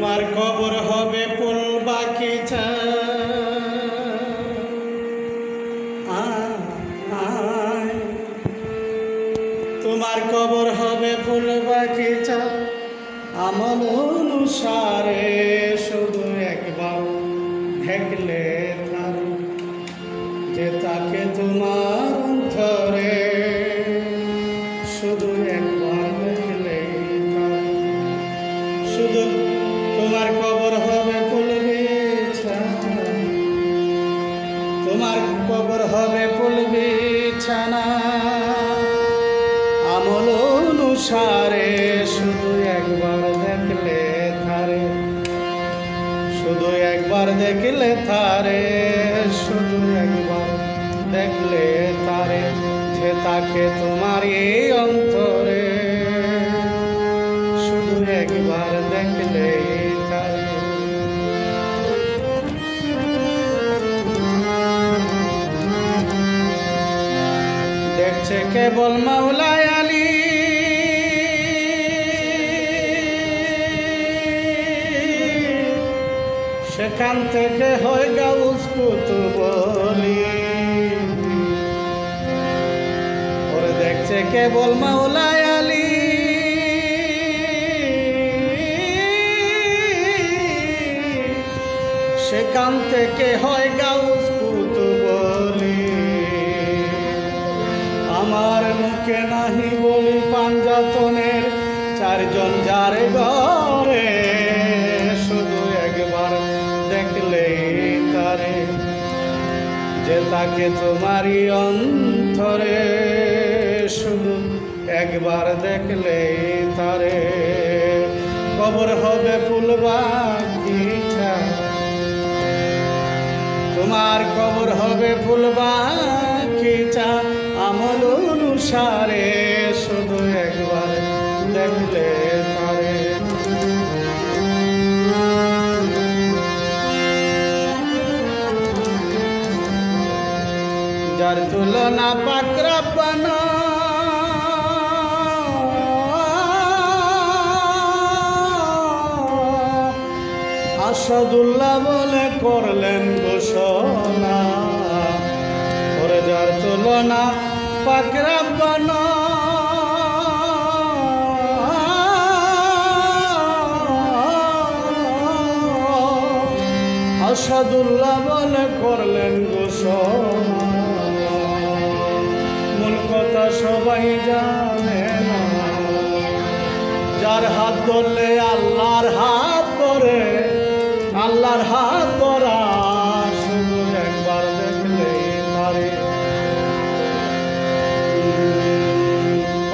তোমার কবর হবে ফুল বাগিচা, তোমার কবর হবে ফুল বাগিচা। আমল অনুসারে শুধু একবার দেখলে তার যে তাকে তোমার অন্তরে, শুধু একবার দেখলে তার। শুধু তোমার কবর হবে ফুল বিছানা, তোমার কবর হবে ফুল বিছানা। আমল অনুসারে শুধু একবার দেখলে তারে, শুধু একবার দেখলে তারে, শুধু একবার দেখলে তারে যে তাকে তোমার এই অন্তরে, শুধু একবার দেখলে তারে। দেখছে কেবল মাওলাই আলী, সেখান থেকে হয় গাউস কুতুব আলী। ওরে দেখছে কেবল মাওলাই আলী, সেখান থেকে হয় গাউস কুতুব আলী। আমার মুখে নাহি বলি পাঞ্জাতনের চারজন যার ঘরে, শুধু একবার দেখলে তারে যে তাকে তোমারই অন্তরে, শুধু একবার দেখলে তারে। কবর হবে ফুল বাগিচা, তোমার কবর হবে ফুল বাগিচা। আমল অনুসারে শুধু একবার দেখলে তারে। যার তুলনা পাক রব্বানা, আসাদুল্লাহ বলে করলেন ঘোষণা। ওরে যার তুলনা পাক রব্বানা, আসাদুল্লাহ বলে করলেন ঘোষণা। মূল কথা সবাই জানে না, যার হাত ধরলে আল্লাহর হাত ধরে, আল্লাহর হাত ধরা শুধু একবার দেখলে তারে।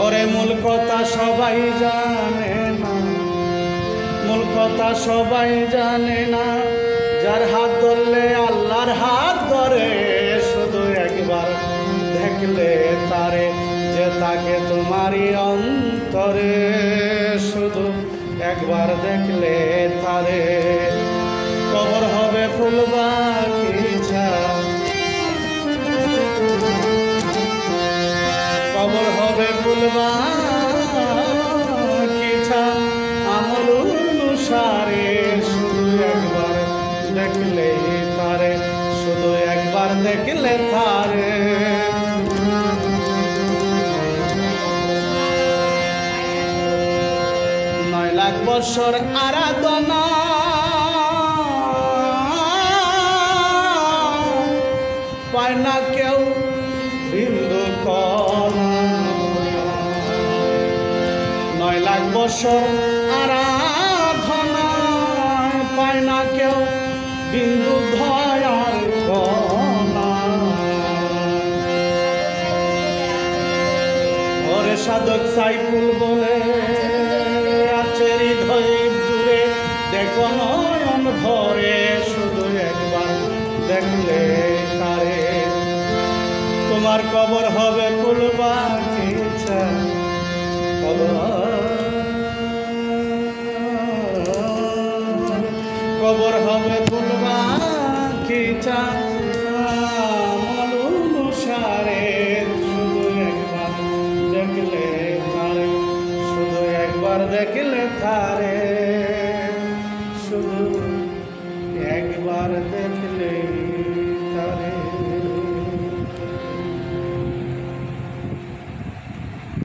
ওরে মূল কথা সবাই জানে না, মূল কথা সবাই জানে না, যার হাত ধরলে আল্লাহর হাত ধরে, শুধু একবার দেখলে তারে যে তাকে তোমারই অন্তরে, শুধু একবার দেখলে তারে। কবর হবে ফুল বাগিচা, কবর হবে ফুল বাগিচা। আমল অনুসারে শুধু একবার দেখলে তারে, শুধু একবার দেখলে তারে। 9 লাখ বছর আরাধনা, পায় না কেউ বিন্দু কণা। 9 লাখ বছর আরাধনা, পায় না কেউ বিন্দু দয়ার কণা। ওরে সাধক সাইফুল বলে আছে হৃদয় জুড়ে, দেখো নয়ন ভরে, শুধু একবার দেখলে তারে। তোমার কবর হবে ফুল বাগিচা, কবর হবে ফুল বাগিচা। আমল অনুসারে শুধু একবার দেখলে তারে, শুধু একবার দেখলে তারে, একবার দেখলেই